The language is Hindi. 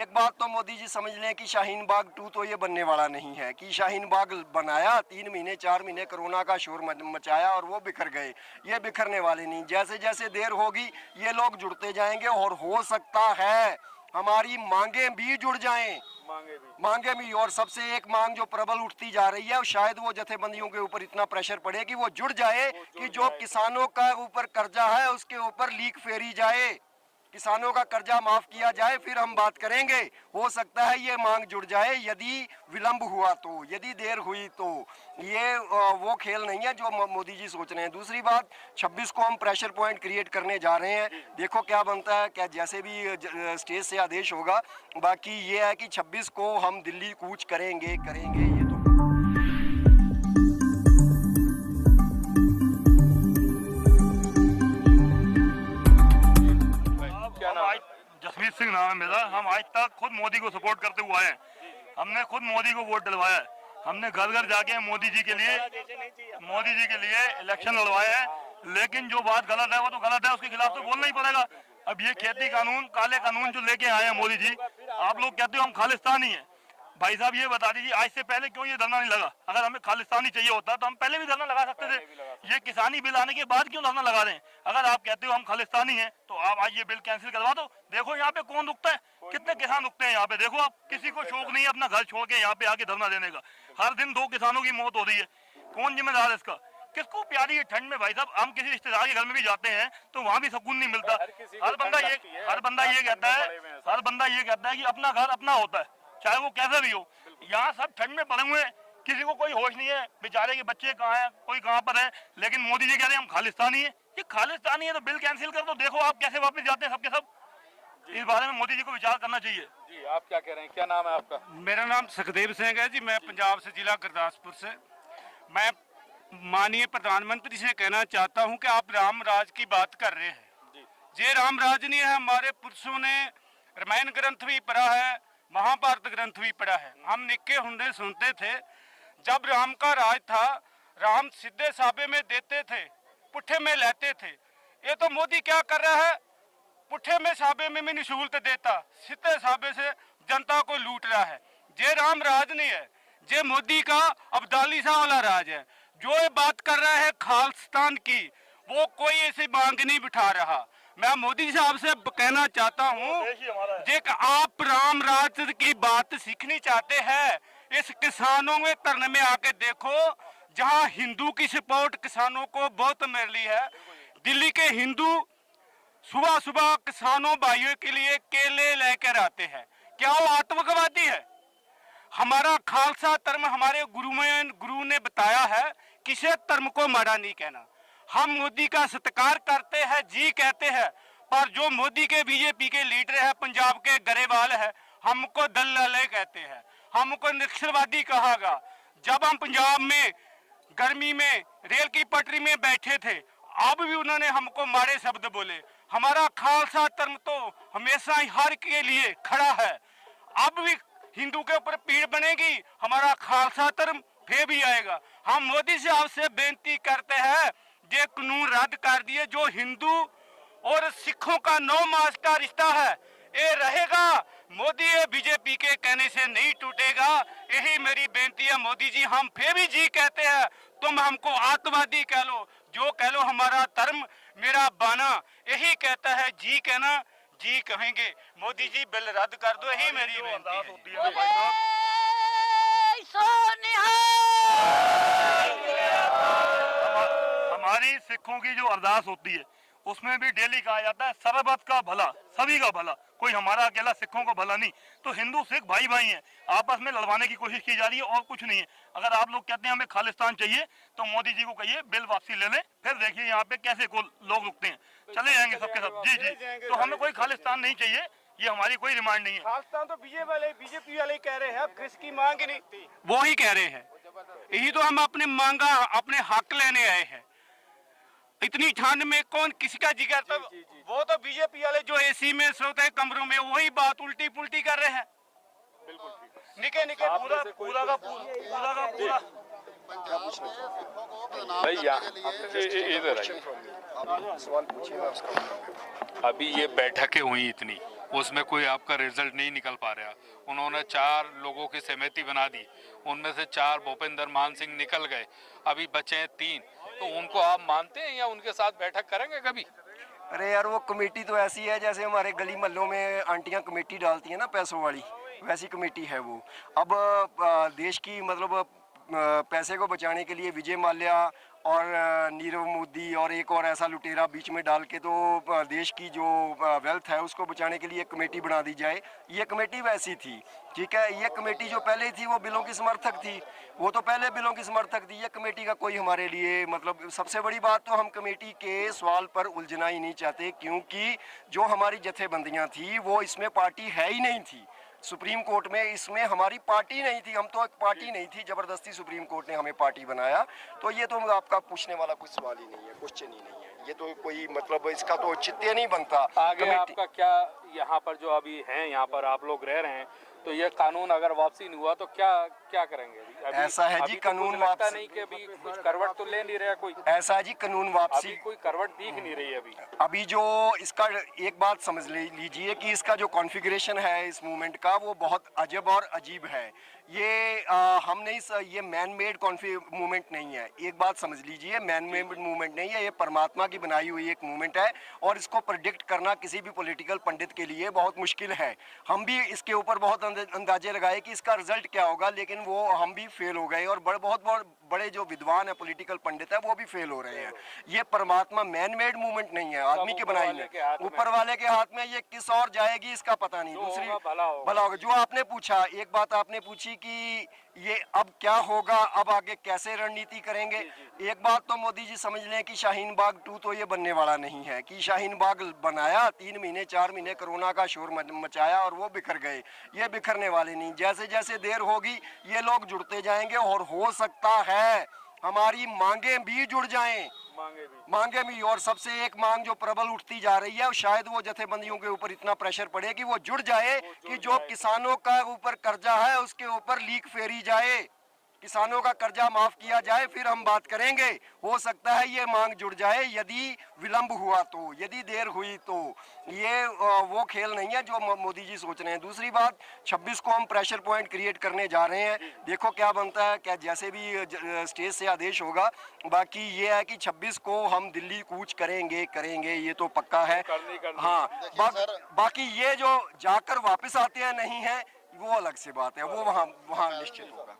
एक बात तो मोदी जी समझ लें कि शाहीन बाग 2 तो ये बनने वाला नहीं है कि शाहीन बाग बनाया 3 महीने 4 महीने कोरोना का शोर मचाया और वो बिखर गए। ये बिखरने वाले नहीं, जैसे जैसे देर होगी ये लोग जुड़ते जाएंगे और हो सकता है हमारी मांगे भी जुड़ जाएं। मांगे भी। और सबसे एक मांग जो प्रबल उठती जा रही है और शायद वो जथेबंदियों के ऊपर इतना प्रेशर पड़े कि वो जुड़ जाए कि जो किसानों का ऊपर कर्जा है उसके ऊपर लीक फेरी जाए, किसानों का कर्जा माफ किया जाए, फिर हम बात करेंगे। हो सकता है ये मांग जुड़ जाए यदि विलंब हुआ तो, यदि देर हुई तो। ये वो खेल नहीं है जो मोदी जी सोच रहे हैं। दूसरी बात, 26 को हम प्रेशर पॉइंट क्रिएट करने जा रहे हैं, देखो क्या बनता है, क्या जैसे भी स्टेज से आदेश होगा। बाकी ये है कि 26 को हम दिल्ली कूच करेंगे करेंगे ये तो। जसमीत सिंह नाम है मेरा। हम आज तक खुद मोदी को सपोर्ट करते हुए आए हैं। हमने खुद मोदी को वोट डलवाया है। हमने घर घर जाके मोदी जी के लिए इलेक्शन लड़वाए हैं। लेकिन जो बात गलत है वो तो गलत है, उसके खिलाफ तो बोलना ही पड़ेगा। अब ये खेती कानून, काले कानून जो लेके आए हैं मोदी जी, आप लोग कहते हो हम खालिस्तानी है। भाई साहब ये बता दीजिए आज से पहले क्यों ये धरना नहीं लगा? अगर हमें खालिस्तानी चाहिए होता तो हम पहले भी धरना लगा सकते थे। ये किसानी बिल आने के बाद क्यों धरना लगा रहे हैं? अगर आप कहते हो हम खालिस्तानी हैं तो आप आज ये बिल कैंसिल करवा दो। देखो यहाँ पे कौन रुकता है, कितने किसान रुकते हैं यहाँ पे। देखो आप, किसी को शौक नहीं है अपना घर छोड़ के यहाँ पे आके धरना देने का। हर दिन 2 किसानों की मौत हो रही है, कौन जिम्मेदार है इसका? किसको प्यारी है ठंड में? भाई साहब हम किसी रिश्तेदार के घर में भी जाते हैं तो वहाँ भी सुकून नहीं मिलता। हर बंदा ये कहता है कि अपना घर अपना होता है, चाहे वो कैसा भी हो। यहाँ सब ठंड में पड़े हुए हैं, किसी को कोई होश नहीं है बेचारे के बच्चे कहाँ हैं, कोई कहाँ पर है। लेकिन मोदी जी कह रहे हैं हम खालिस्तानी है। ये खालिस्तानी है तो बिल कैंसिल कर दो, देखो आप कैसे वापस जाते हैं सबके सब। इस बारे में मोदी जी को विचार करना चाहिए। जी आप क्या कह रहे हैं, क्या नाम है आपका? मेरा नाम सुखदेव सिंह है जी। मैं पंजाब से, जिला गुरदासपुर से। मैं माननीय प्रधानमंत्री से कहना चाहता हूं कि आप राम राज की बात कर रहे हैं। ये राम राज नहीं है। हमारे पुरुषों ने रामायण ग्रंथ भी पढ़ा है, महाभारत ग्रंथ भी पढ़ा है। हम निक्के हुंदे सुनते थे जब राम का राज था, राम सीधे साबे में देते थे, पुट्ठे में लेते थे। ये तो मोदी क्या कर रहा है, पुट्ठे में साबे में भी निशुल्क देता, सीधे साबे से जनता को लूट रहा है। ये राम राज नहीं है, ये मोदी का अब्दाली सा वाला राज है। जो ये बात कर रहा है खालिस्तान की, वो कोई ऐसी मांग नहीं बिठा रहा। मैं मोदी साहब से कहना चाहता हूँ जे आप राम राज की बात सीखनी चाहते हैं, इस किसानों में धरने में आके देखो, जहाँ हिंदू की सपोर्ट किसानों को बहुत मिल रही है। दिल्ली के हिंदू सुबह सुबह किसानों भाइयों के लिए केले लेकर आते हैं। क्या वो आतंकवादी है? हमारा खालसा धर्म, हमारे गुरु ने बताया है किसी धर्म को माड़ा नहीं कहना। हम मोदी का सत्कार करते हैं, जी कहते हैं, पर जो मोदी के बीजेपी के लीडर है, पंजाब के गरेवाल है, हमको दल्लाले कहते हैं, हमको नक्सलवादी कहागा। जब हम पंजाब में गर्मी में रेल की पटरी में बैठे थे, अब भी उन्होंने हमको मारे शब्द बोले। हमारा खालसा धर्म तो हमेशा ही हर के लिए खड़ा है। अब भी हिंदू के ऊपर पीड़ बनेगी, हमारा खालसा धर्म फिर भी आएगा। हम मोदी साहब से बेनती करते हैं ये कानून रद्द कर दिए। जो हिंदू और सिखों का 9 मास का रिश्ता है ये रहेगा। मोदी ये बीजेपी के कहने से नहीं टूटेगा। यही मेरी बेनती है मोदी जी। हम फिर भी जी कहते हैं, तुम हमको आतंकवादी कह लो, जो कह लो, हमारा धर्म मेरा बाना यही कहता है, जी कहना जी कहेंगे। मोदी जी बिल रद्द कर दो, यही मेरी बेनती है। हमारी सिखों की जो अरदास होती है उसमें भी डेली कहा जाता है सर्वत का भला, सभी का भला, कोई हमारा अकेला सिखों को भला नहीं। तो हिंदू सिख भाई भाई हैं, आपस में लड़वाने की कोशिश की जा रही है और कुछ नहीं है। अगर आप लोग कहते हैं हमें खालिस्तान चाहिए तो मोदी जी को कहिए बिल वापसी ले लें, फिर देखिए यहाँ पे कैसे को लोग रुकते हैं, चले जाएंगे सबके सब। जी जी, तो हमें कोई खालिस्तान नहीं चाहिए, ये हमारी कोई डिमांड नहीं है। खालिस्तान तो बीजेपी वाले कह रहे हैं, अब किसकी मांग नहीं, वो ही कह रहे हैं। यही तो हम अपने मांगा, अपने हक लेने आए हैं। इतनी ठंड में कौन किसी का जिगर, तो वो तो बीजेपी वाले जो एसी में सोते हैं कमरों में, वही बात उल्टी पुल्टी कर रहे हैं। निके निके पूरा का पूरा भैया इधर सवाल पूछिए। अभी ये बैठकें हुई इतनी, उसमें कोई आपका रिजल्ट नहीं निकल पा रहा। उन्होंने 4 लोगों की समिति बना दी, उनमें से 4 भूपेंद्र मान सिंह निकल गए, अभी बचे हैं 3। तो उनको आप मानते हैं या उनके साथ बैठक करेंगे कभी? अरे यार, वो कमेटी तो ऐसी है जैसे हमारे गली मोहल्लों में आंटियां कमेटी डालती हैं ना पैसों वाली, वैसी कमेटी है वो। अब देश की मतलब पैसे को बचाने के लिए विजय माल्या और नीरव मोदी और एक और ऐसा लुटेरा बीच में डाल के तो देश की जो वेल्थ है उसको बचाने के लिए एक कमेटी बना दी जाए। ये कमेटी वैसी थी, ठीक है। ये कमेटी जो पहले थी वो बिलों की समर्थक थी, वो तो पहले बिलों की समर्थक थी। ये कमेटी का कोई हमारे लिए मतलब, सबसे बड़ी बात तो हम कमेटी के सवाल पर उलझना ही नहीं चाहते, क्योंकि जो हमारी जथेबंदियां थी वो इसमें पार्टी है ही नहीं थी। सुप्रीम कोर्ट में इसमें हमारी पार्टी नहीं थी, हम तो एक पार्टी नहीं थी, जबरदस्ती सुप्रीम कोर्ट ने हमें पार्टी बनाया। तो ये तो आपका पूछने वाला कुछ सवाल ही नहीं है, क्वेश्चन ही नहीं है। ये तो कोई मतलब इसका तो औचित्य नहीं बनता। आगे आपका क्या, यहाँ पर जो अभी हैं, यहाँ पर आप लोग रह रहे हैं, तो ये कानून अगर वापसी नहीं हुआ तो क्या क्या करेंगे? अभी ऐसा है जी, तो कानून लगता वापसी नहीं कि अभी कुछ करवट तो ले नहीं रहा कोई। ऐसा है जी, कानून वापसी अभी कोई करवट दिख नहीं रही है अभी जो इसका एक बात समझ लीजिए कि इसका जो कॉन्फ़िगरेशन है इस मूवमेंट का वो बहुत अजब और अजीब है। ये हम नहीं, ये मैन मेड मूवमेंट नहीं है। एक बात समझ लीजिए, मैन मेड मूवमेंट नहीं है, ये परमात्मा की बनाई हुई एक मूवमेंट है और इसको प्रेडिक्ट करना किसी भी पॉलिटिकल पंडित के लिए बहुत मुश्किल है। हम भी इसके ऊपर बहुत अंदाजे लगाए कि इसका रिजल्ट क्या होगा, लेकिन वो हम भी फेल हो गए और बहुत बड़े जो विद्वान है, पॉलिटिकल पंडित है, वो भी फेल हो रहे हैं। ये परमात्मा मैन मेड मूवमेंट नहीं है, आदमी की बनाई है, ऊपर वाले के हाथ में। ये किस और जाएगी इसका पता नहीं। दूसरी भला होगा। जो आपने पूछा, एक बात आपने पूछी कि ये अब क्या होगा, अब आगे कैसे रणनीति करेंगे। एक बात तो मोदी जी समझ लें कि शाहीन बाग 2 तो ये बनने वाला नहीं है। कि शाहीन बाग बनाया, 3 महीने 4 महीने कोरोना का शोर मचाया और वो बिखर गए। ये बिखरने वाले नहीं। जैसे जैसे देर होगी ये लोग जुड़ते जाएंगे और हो सकता है हमारी मांगे भी जुड़ जाएं, मांगे भी। और सबसे एक मांग जो प्रबल उठती जा रही है, और शायद वो जथेबंदियों के ऊपर इतना प्रेशर पड़े कि वो जुड़ जाए कि जो किसानों का ऊपर कर्जा है उसके ऊपर लीक फेरी जाए, किसानों का कर्जा माफ किया जाए, फिर हम बात करेंगे। हो सकता है ये मांग जुड़ जाए, यदि विलंब हुआ तो, यदि देर हुई तो। ये वो खेल नहीं है जो मोदी जी सोच रहे हैं। दूसरी बात, 26 को हम प्रेशर पॉइंट क्रिएट करने जा रहे हैं। देखो क्या बनता है, क्या जैसे भी स्टेज से आदेश होगा। बाकी ये है कि 26 को हम दिल्ली कूच करेंगे, ये तो पक्का है। हाँ, बाकी ये जो जाकर वापस आते हैं नहीं है, वो अलग से बात है, वो वहाँ निश्चित होगा।